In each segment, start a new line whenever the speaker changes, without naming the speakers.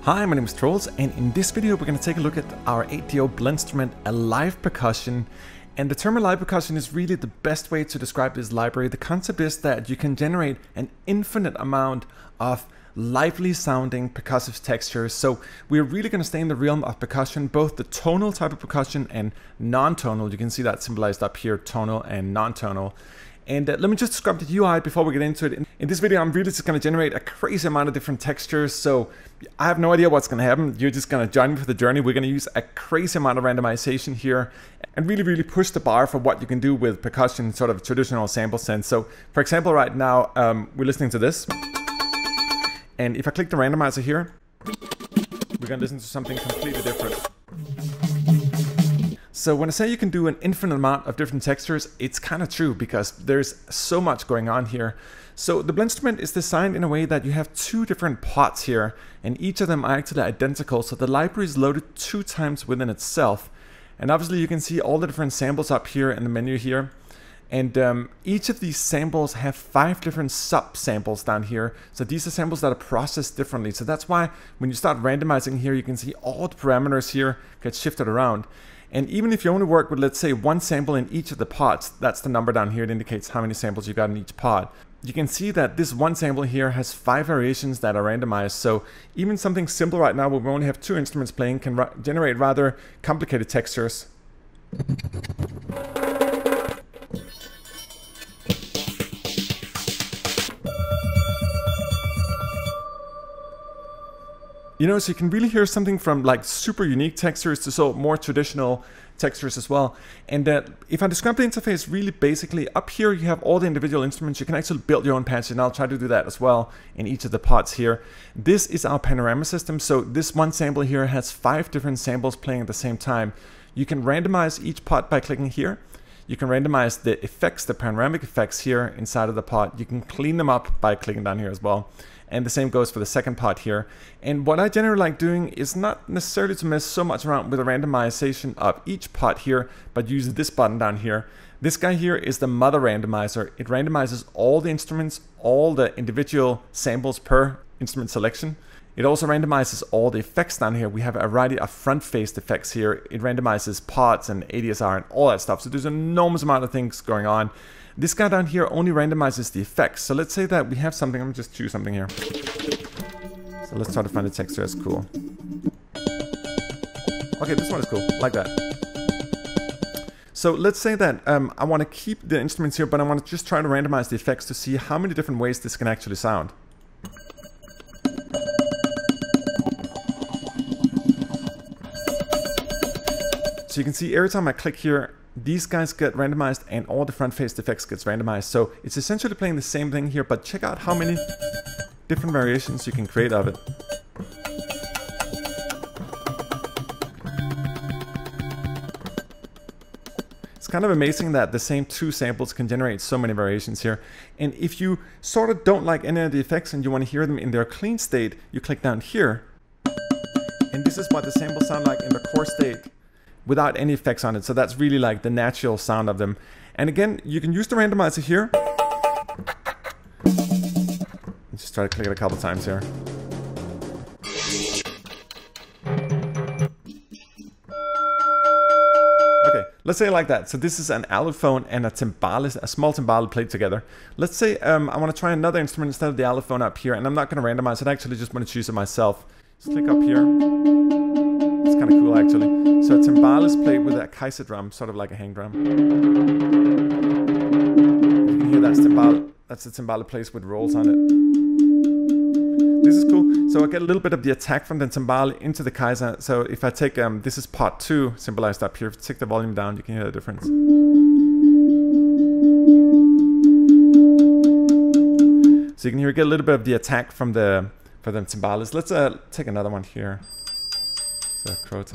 Hi, my name is Troels, and in this video we're going to take a look at our 8Dio Blendstrument Alive Percussion. And the term Alive Percussion is really the best way to describe this library. The concept is that you can generate an infinite amount of lively sounding percussive textures. So we're really going to stay in the realm of percussion, both the tonal type of percussion and non-tonal. You can see that symbolized up here, tonal and non-tonal. And let me just describe the UI before we get into it. In this video, I'm really just going to generate a crazy amount of different textures. So I have no idea what's going to happen. You're just going to join me for the journey. We're going to use a crazy amount of randomization here and really push the bar for what you can do with percussion in sort of traditional sample sense. So for example, right now, we're listening to this. And if I click the randomizer here, we're going to listen to something completely different. So when I say you can do an infinite amount of different textures, it's kind of true because there's so much going on here. So the Blendstrument is designed in a way that you have two different pots here, and each of them are actually identical. So the library is loaded 2 times within itself. And obviously you can see all the different samples up here in the menu here. And each of these samples have 5 different sub-samples down here. So these are samples that are processed differently. So that's why when you start randomizing here, you can see all the parameters here get shifted around. And even if you only work with, let's say, 1 sample in each of the pots, that's the number down here. It indicates how many samples you got in each pot. You can see that this 1 sample here has 5 variations that are randomized. So even something simple right now where we only have 2 instruments playing can generate rather complicated textures. You know, so you can really hear something from like super unique textures to so more traditional textures as well. And if I describe the interface really basically, up here you have all the individual instruments. You can actually build your own patch, and I'll try to do that as well in each of the pots here. This is our panorama system. So this 1 sample here has 5 different samples playing at the same time. You can randomize each pot by clicking here. You can randomize the effects, the panoramic effects here inside of the pot. You can clean them up by clicking down here as well. And the same goes for the second pot here. And what I generally like doing is not necessarily to mess so much around with the randomization of each pot here, but use this button down here. This guy here is the mother randomizer. It randomizes all the instruments, all the individual samples per instrument selection. It also randomizes all the effects down here. We have a variety of front-faced effects here. It randomizes pots and ADSR and all that stuff. So there's an enormous amount of things going on. This guy down here only randomizes the effects. So let's say that we have something. I'm gonna just choose something here. So let's try to find a texture that's cool. Okay, this one is cool, like that. So let's say that I want to keep the instruments here, but I want to just try to randomize the effects to see how many different ways this can actually sound. So you can see every time I click here, these guys get randomized and all the front-faced effects gets randomized. So it's essentially playing the same thing here, but check out how many different variations you can create of it. It's kind of amazing that the same 2 samples can generate so many variations here. And if you sort of don't like any of the effects and you want to hear them in their clean state, you click down here. And this is what the samples sound like in the core state, without any effects on it. So that's really like the natural sound of them. And again, you can use the randomizer here. Just try to click it a couple times here. Okay, let's say it like that. So this is an allophone and a timbale, a small timbale played together. Let's say I want to try another instrument instead of the allophone up here, and I'm not going to randomize it. I actually just want to choose it myself. Just click up here. It's kind of cool actually. So a timbale is played with a Kaiser drum, sort of like a hang drum. You can hear that's timbale. That's the timbale plays with rolls on it. This is cool. So I get a little bit of the attack from the timbale into the Kaiser. So if I take this is part 2 symbolized up here. If you take the volume down, you can hear the difference. So you can get a little bit of the attack from the timbales. Let's take another one here. So Troels.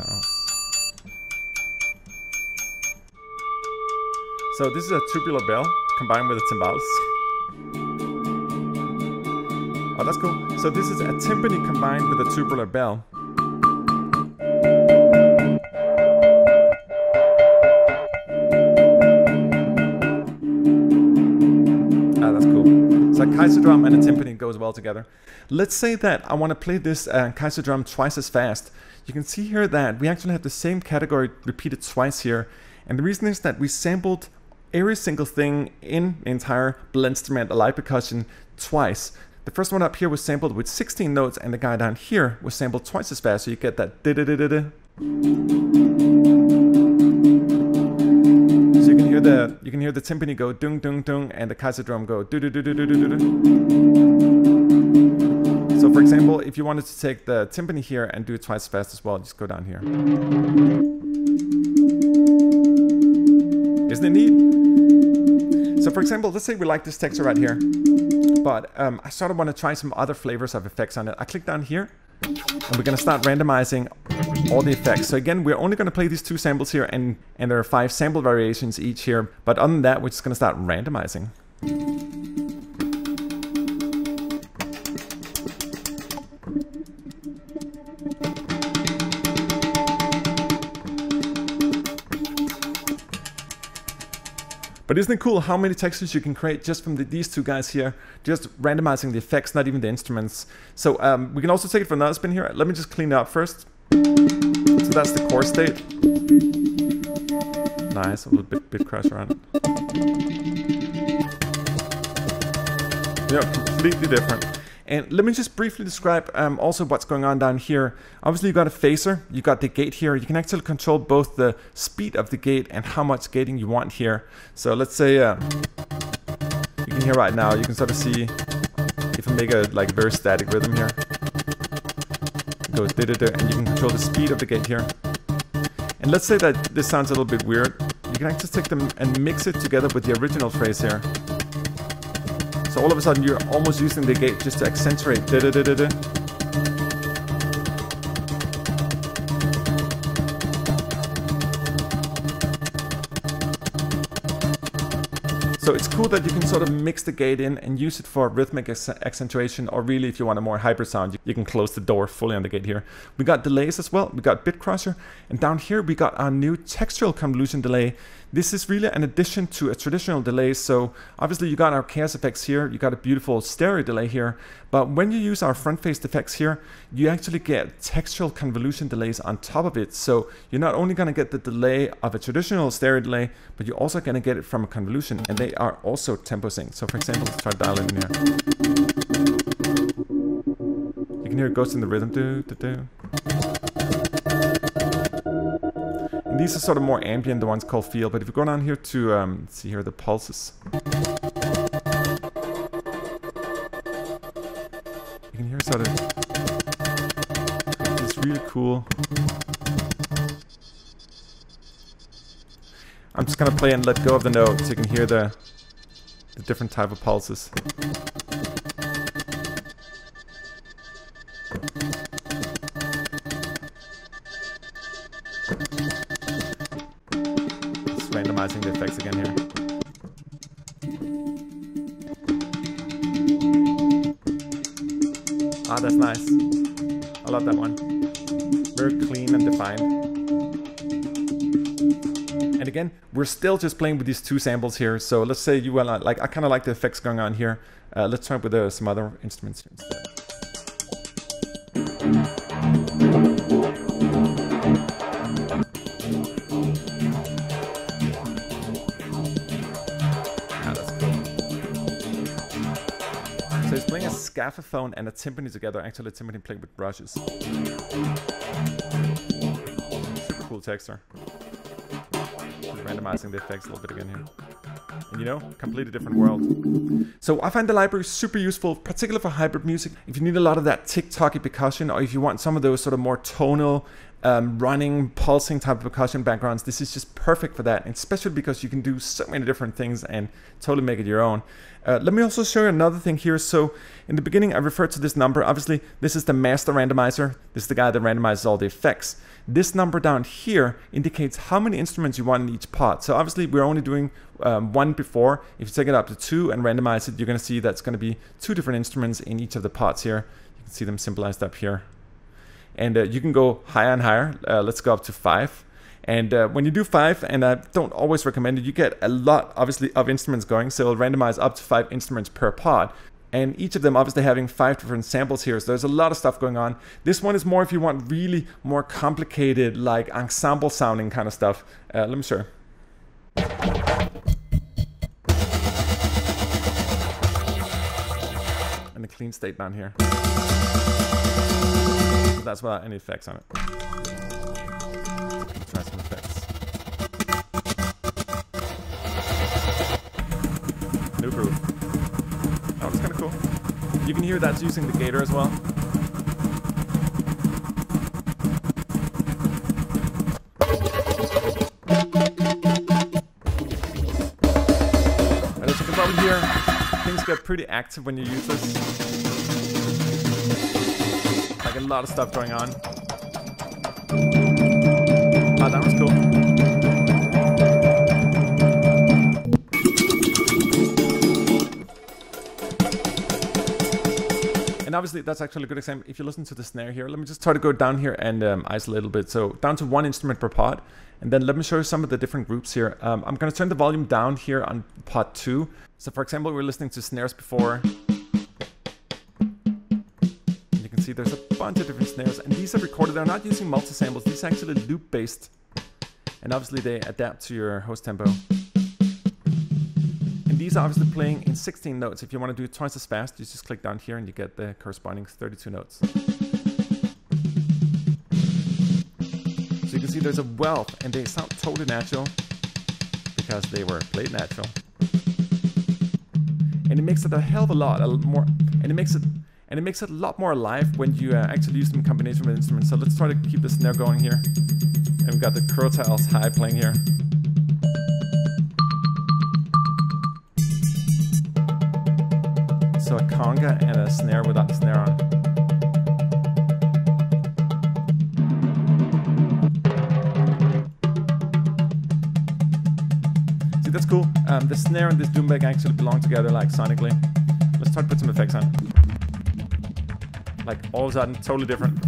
So this is a tubular bell combined with the timbales. Oh, that's cool. So this is a timpani combined with a tubular bell. Ah, that's cool. So like Kaiser drum and a timpani goes well together. Let's say that I want to play this Kaiser drum twice as fast. You can see here that we actually have the same category repeated twice here. And the reason is that we sampled every single thing in the entire Blendstrument Alive Percussion twice. The first one up here was sampled with 16 notes, and the guy down here was sampled twice as fast, so you get that da-da-da-da-da. So you can hear the timpani go dung dung dung, and the Kaiser drum go do do do do do do do. So for example, if you wanted to take the timpani here and do it twice as fast as well, just go down here. Isn't it neat? So for example, let's say we like this texture right here, but I sort of want to try some other flavors of effects on it. I click down here, and we're going to start randomizing all the effects. So again, we're only going to play these 2 samples here, and there are 5 sample variations each here. But other than that, we're just going to start randomizing. But isn't it cool how many textures you can create just from these 2 guys here, just randomizing the effects, not even the instruments. So we can also take it for another spin here. Let me just clean it up first. So that's the core state. Nice, a little bit crusher on it. Yeah, completely different. And let me just briefly describe also what's going on down here. Obviously you got a phaser, you got the gate here. You can actually control both the speed of the gate and how much gating you want here. So let's say you can hear right now, you can sort of see if I make a like very static rhythm here. It goes da-da-da, and you can control the speed of the gate here. And let's say that this sounds a little bit weird. You can actually take them and mix it together with the original phrase here. So all of a sudden you're almost using the gate just to accentuate da da da da da. So it's cool that you can sort of mix the gate in and use it for rhythmic accentuation, or really if you want a more hybrid sound, you can close the door fully on the gate here. We got delays as well, we got bit crusher, and down here we got our new textural convolution delay. This is really an addition to a traditional delay. So obviously you got our chaos effects here, you got a beautiful stereo delay here, but when you use our front faced effects here, you actually get textural convolution delays on top of it. So you're not only going to get the delay of a traditional stereo delay, but you're also going to get it from a convolution, and they are also tempo synced. So for example, let's try dialing in here. You can hear it goes in the rhythm. Do, do, do. And these are sort of more ambient, the ones called feel. But if you go down here to, let's see here, the pulses. You can hear sort of, it's really cool. I'm just going to play and let go of the note so you can hear the different type of pulses. Just randomizing the effects again here. Ah, that's nice. I love that one. Very clean and defined. And again, we're still just playing with these 2 samples here. So let's say you want, like, I kind of like the effects going on here. Let's try with some other instruments here instead. That's cool. So he's playing a scaphophone and a timpani together. Actually, a timpani playing with brushes. Super cool texture. Randomizing the effects a little bit again here. And you know, completely different world. So I find the library super useful, particularly for hybrid music. If you need a lot of that tick-tocky percussion, or if you want some of those sort of more tonal, running, pulsing type of percussion backgrounds, this is just perfect for that, and especially because you can do so many different things and totally make it your own. Let me also show you another thing here. So in the beginning, I referred to this number. Obviously, this is the master randomizer. This is the guy that randomizes all the effects. This number down here indicates how many instruments you want in each part. So obviously, we're only doing 1 before. If you take it up to 2 and randomize it, you're going to see that's going to be 2 different instruments in each of the parts here. You can see them symbolized up here. And you can go higher and higher. Let's go up to 5. And when you do 5, and I don't always recommend it, you get a lot, obviously, of instruments going. So it'll randomize up to 5 instruments per part. And each of them obviously having 5 different samples here. So there's a lot of stuff going on. This one is more if you want really more complicated, like ensemble sounding kind of stuff. Let me show you. And a clean state down here. So that's without any effects on it. Let's try some effects. No groove. Oh, it's kind of cool. You can hear that's using the gator as well. And as you can probably hear, things get pretty active when you use this. Like a lot of stuff going on. Oh, that was cool. And obviously that's actually a good example. If you listen to the snare here, let me just try to go down here and isolate a little bit. So down to 1 instrument per pod. And then let me show you some of the different groups here. I'm going to turn the volume down here on pod 2. So for example, we were listening to snares before. And you can see there's a bunch of different snares. And these are recorded. They're not using multi-samples. These are actually loop-based. And obviously they adapt to your host tempo. And these are obviously playing in 16 notes. If you want to do it twice as fast, you just click down here and you get the corresponding 32 notes. So you can see there's a wealth, and they sound totally natural because they were played natural. And it makes it a hell of a lot more, and it makes it a lot more alive when you actually use them in combination with instruments. So let's try to keep the snare going here. And we've got the Troels high playing here. So a conga and a snare without the snare on. See, that's cool. The snare and this doom bag actually belong together, like sonically. Let's try to put some effects on. Like all of a sudden, totally different.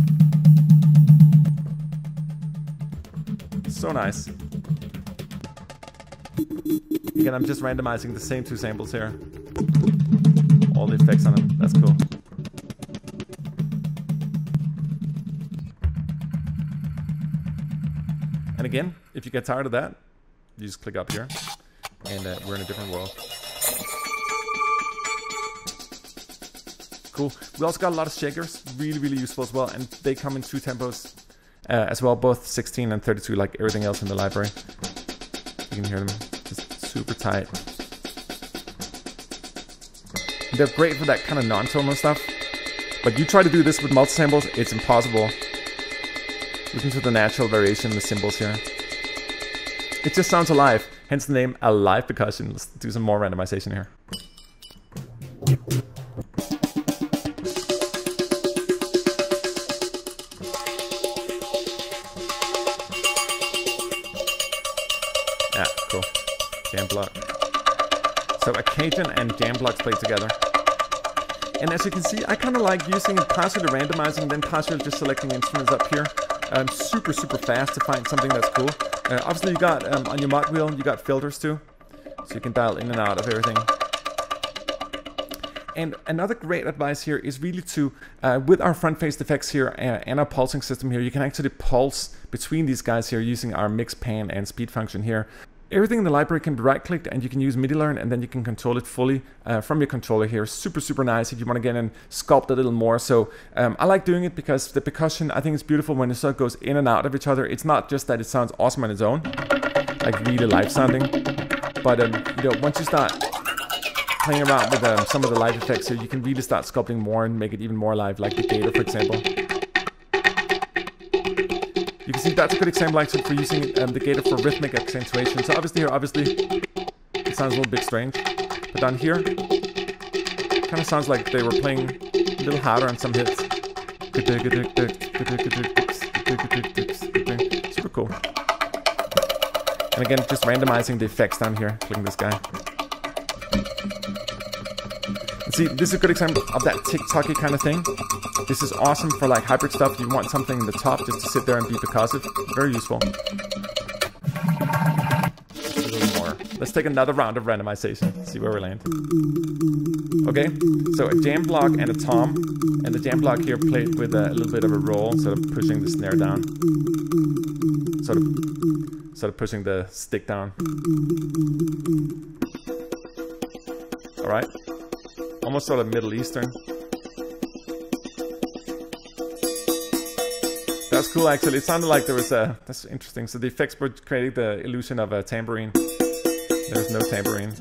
So nice. Again, I'm just randomizing the same 2 samples here. All the effects on them. That's cool. And again, if you get tired of that, you just click up here, and we're in a different world. Cool. We also got a lot of shakers, really, really useful as well, and they come in 2 tempos as well, both 16 and 32, like everything else in the library. You can hear them just super tight. They're great for that kind of non-tonal stuff, but you try to do this with multi-samples, it's impossible. Listen to the natural variation in the cymbals here. It just sounds alive, hence the name Alive Percussion. Let's do some more randomization here. Yeah, cool. Jam block. So Occasion and jam blocks played together. And as you can see, I kind of like using partially randomizing and then partially just selecting instruments up here. Super, super fast to find something that's cool. Obviously you got, on your mod wheel, you got filters too. So you can dial in and out of everything. And another great advice here is really to, with our front-faced effects here and our pulsing system here, you can actually pulse between these guys here using our mix, pan, and speed function here. Everything in the library can be right-clicked, and you can use MIDI learn, and then you can control it fully from your controller here. Super, super nice if you want to get in and sculpt a little more. So I like doing it because the percussion, I think it's beautiful when it sort of goes in and out of each other. It's not just that it sounds awesome on its own, like really live sounding, but you know, once you start playing around with some of the live effects here, you can really start sculpting more and make it even more live, like the gator, for example. You can see that's a good example actually for using the gator for rhythmic accentuation. So obviously here, it sounds a little bit strange. But down here, it kind of sounds like they were playing a little harder on some hits. Super cool. And again, just randomizing the effects down here, clicking this guy. And see, this is a good example of that tick-tocky kind of thing. This is awesome for like hybrid stuff. You want something in the top just to sit there and be percussive. Very useful. A little more. Let's take another round of randomization. See where we land. Okay, so a jam block and a tom, and the jam block here played with a little bit of a roll, sort of pushing the snare down, sort of pushing the stick down. All right, almost sort of Middle Eastern. That's cool, actually. It sounded like there was a... That's interesting. So the effects board created the illusion of a tambourine. There's no tambourine.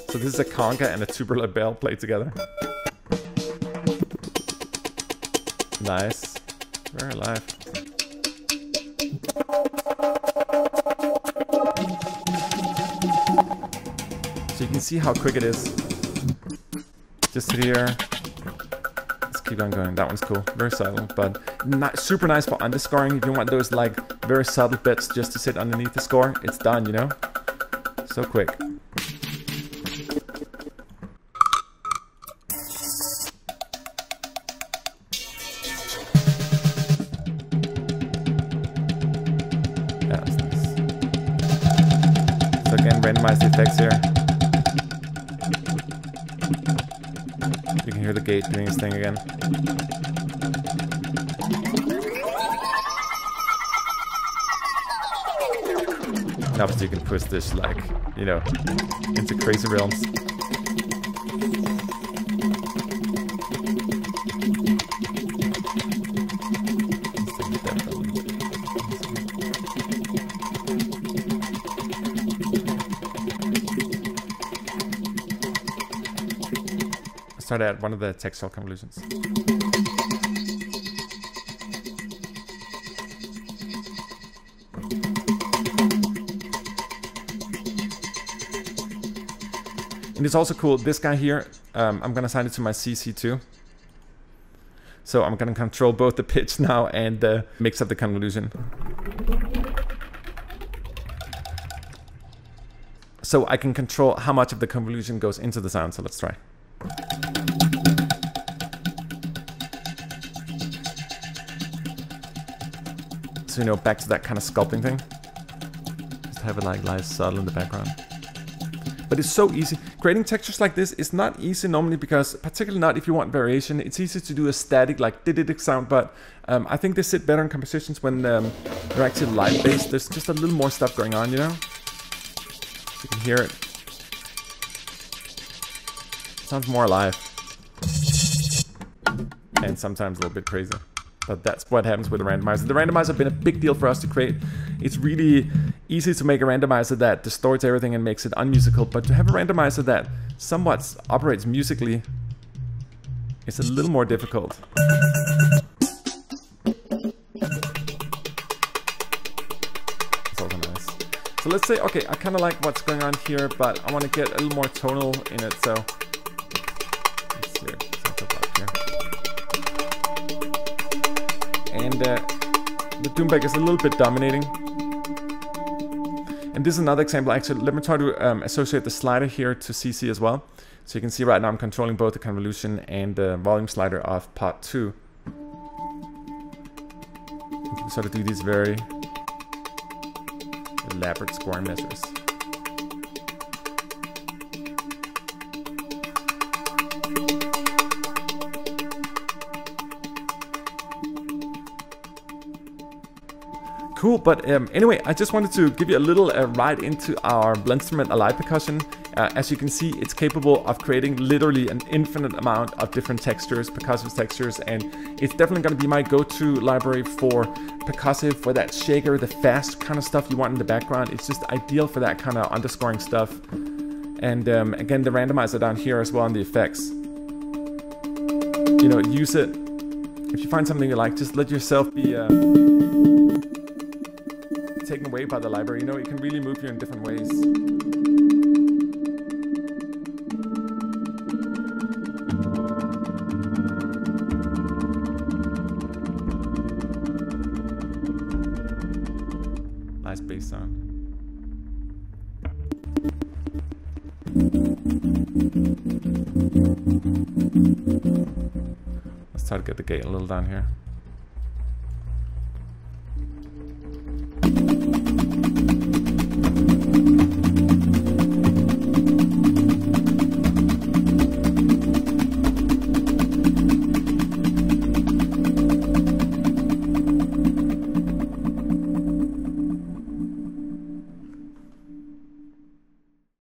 So this is a conga and a tubular bell played together. Nice. Very alive. So you can see how quick it is. Just here. Keep on going. That one's cool. Very subtle, but not super nice for underscoring. If you want those like very subtle bits just to sit underneath the score, it's done, you know? So quick. Yeah, that's nice. So again, randomize the effects here. You can hear the gate doing its thing again. And obviously you can push this, like, you know, into crazy realms. Start at one of the textual convolutions. And it's also cool, this guy here, I'm going to assign it to my CC2. So I'm going to control both the pitch now and the mix of the convolution. So I can control how much of the convolution goes into the sound, so let's try. So, you know, back to that kind of sculpting thing. Just have it like live subtle in the background. But it's so easy. Creating textures like this is not easy normally because, particularly not if you want variation, it's easy to do a static like did sound, but I think they sit better in compositions when they're actually live based. There's just a little more stuff going on, you know? You can hear it. Sounds more alive. And sometimes a little bit crazy. But that's what happens with the randomizer. The randomizer has been a big deal for us to create. It's really easy to make a randomizer that distorts everything and makes it unmusical, but to have a randomizer that somewhat operates musically is a little more difficult. It's also nice. So let's say, okay, I kind of like what's going on here, but I want to get a little more tonal in it, so let's see. And the Doomback is a little bit dominating. And this is another example. Actually, let me try to associate the slider here to CC as well. So you can see right now I'm controlling both the convolution and the volume slider of part 2. You can sort of do these very elaborate scoring measures. Cool, but anyway, I just wanted to give you a little ride into our Blendstrument Alive Percussion. As you can see, it's capable of creating literally an infinite amount of different textures, percussive textures, and it's definitely going to be my go-to library for percussive, for that shaker, the fast kind of stuff you want in the background. It's just ideal for that kind of underscoring stuff. And again, the randomizer down here as well on the effects. You know, use it. If you find something you like, just let yourself be taken away by the library. You know, it can really move you in different ways. Nice bass sound. Let's try to get the gate a little down here.